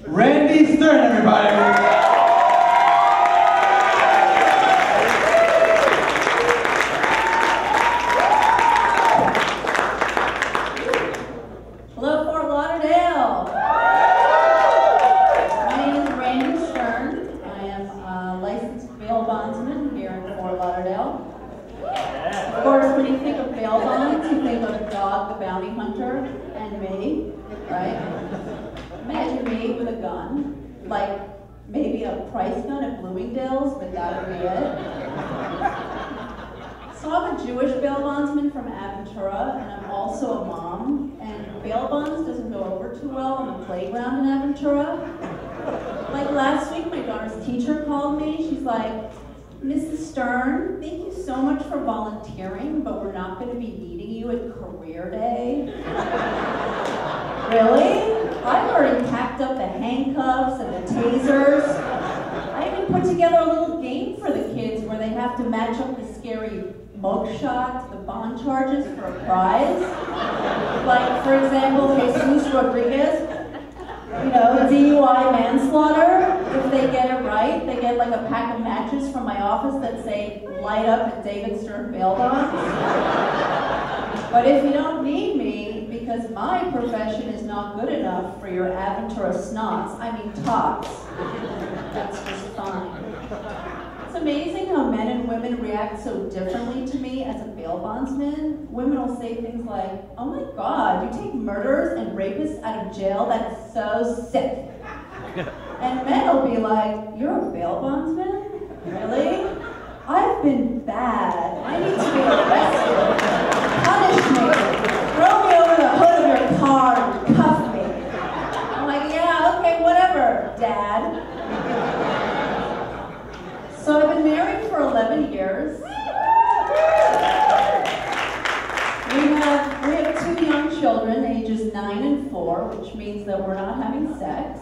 Randy Stern, everybody. Of course, when you think of bail bonds, you think of Dog the Bounty Hunter and me, right? Imagine me with a gun, like maybe a price gun at Bloomingdale's, but that would be it. So I'm a Jewish bail bondsman from Aventura, and I'm also a mom, and bail bonds doesn't go over too well on the playground in Aventura. Like last week, my daughter's teacher called me, she's like, Mrs. Stern, thank you so much for volunteering, but we're not going to be needing you at career day. Really? I've already packed up the handcuffs and the tasers. I even put together a little game for the kids where they have to match up the scary mugshot to the bond charges for a prize. Like, for example, Jesus Rodriguez, you know, DUI manslaughter. If they get it right, they get like a pack of matches from my office that say, light up at David Stern bail bonds. But if you don't need me, because my profession is not good enough for your Aventura snots, I mean tots, that's just fine. It's amazing how men and women react so differently to me as a bail bondsman. Women will say things like, oh my God, you take murderers and rapists out of jail? That is so sick. And men will be like, you're a bail bondsman? Really? I've been bad. I need to be arrested. Punish me. Throw me over the hood of your car and cuff me. I'm like, yeah, okay, whatever, Dad. So I've been married for 11 years. We have 2 young children, ages 9 and 4, which means that we're not having sex.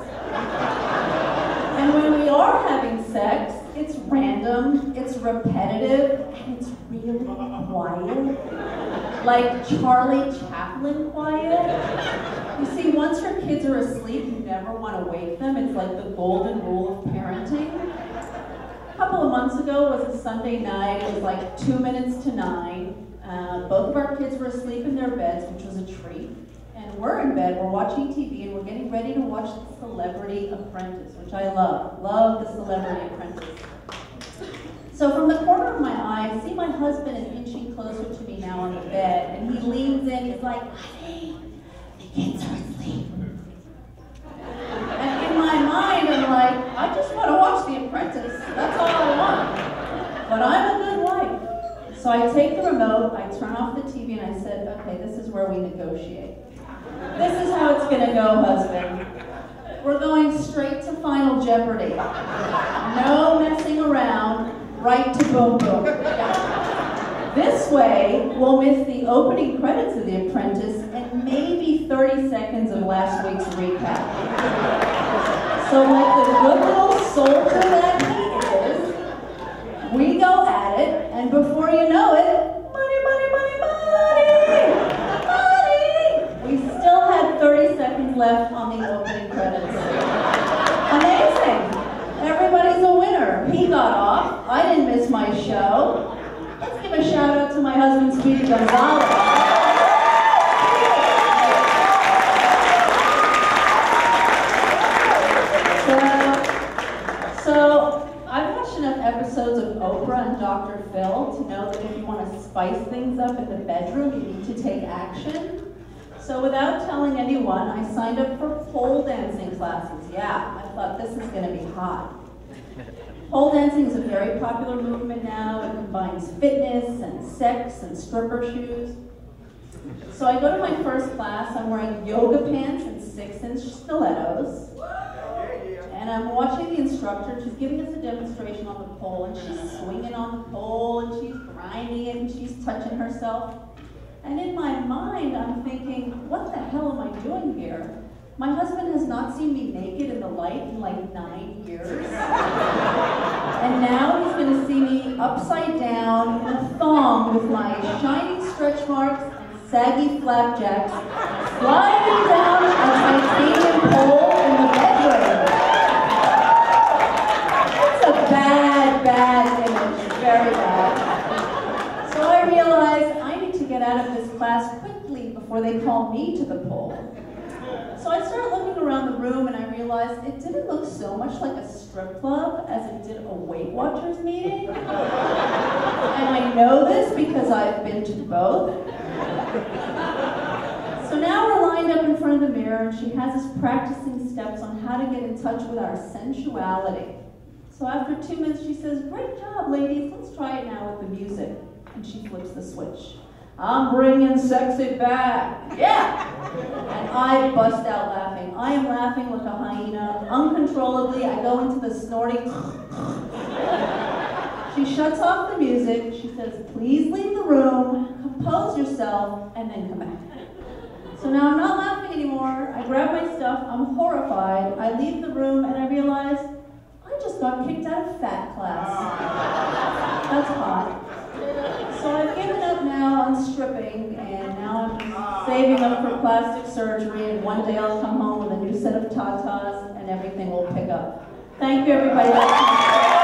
And when we are having sex, it's random, it's repetitive, and it's really quiet. Like Charlie Chaplin quiet. You see, once your kids are asleep, you never want to wake them. It's like the golden rule of parenting. A couple of months ago was a Sunday night. It was like 2 minutes to 9. Both of our kids were asleep in their beds, which was a treat. And we're in bed, we're watching TV, and we're getting ready to watch The Celebrity Apprentice, which I love. Love The Celebrity Apprentice. So from the corner of my eye, I see my husband is inching closer to me now on the bed, and he leans in, he's like, honey, the kids are asleep. And in my mind, I'm like, I just want to watch The Apprentice. That's all I want. But I'm a good wife. So I take the remote, I turn off the TV, and I said, okay, this is where we negotiate. This is how it's gonna go, husband. We're going straight to Final Jeopardy. No messing around, right to boom boom. This way, we'll miss the opening credits of The Apprentice and maybe 30 seconds of last week's recap. So like the good little soldier that he is, we go at it, and before you know it, money, money, money, money, money! We still had 30 seconds left on the opening credits. Amazing! Everybody's a winner. He got off. I didn't miss my show. Let's give a shout out to my husband, Speedy Gonzalez. Episodes of Oprah and Dr. Phil to know that if you want to spice things up in the bedroom, you need to take action. So without telling anyone, I signed up for pole dancing classes. Yeah, I thought this is going to be hot. Pole dancing is a very popular movement now. It combines fitness and sex and stripper shoes. So I go to my first class, I'm wearing yoga pants and 6-inch stilettos. And I'm watching the instructor, she's giving us a demonstration on the pole, and she's swinging on the pole, and she's grinding it, and she's touching herself. And in my mind, I'm thinking, what the hell am I doing here? My husband has not seen me naked in the light in like 9 years. And now he's gonna see me upside down in a thong with my shiny stretch marks and saggy flapjacks, sliding down a titanium pole in the bedroom. me to the pole. So I started looking around the room and I realized it didn't look so much like a strip club as it did a Weight Watchers meeting. And I know this because I've been to both. So now we're lined up in front of the mirror and she has us practicing steps on how to get in touch with our sensuality. So after 2 minutes she says, "Great job, ladies, let's try it now with the music." And she flips the switch. "I'm bringing sexy back, yeah!" And I bust out laughing. I am laughing like a hyena, uncontrollably. I go into the snorting. She shuts off the music. She says, "Please leave the room, compose yourself, and then come back." So now I'm not laughing anymore. I grab my stuff. I'm horrified. I leave the room, and I realize I just got kicked out of fat class. That's hot. So I've given up now on stripping, and now I'm just saving up for plastic surgery, and one day I'll come home with a new set of tatas, and everything will pick up. Thank you, everybody.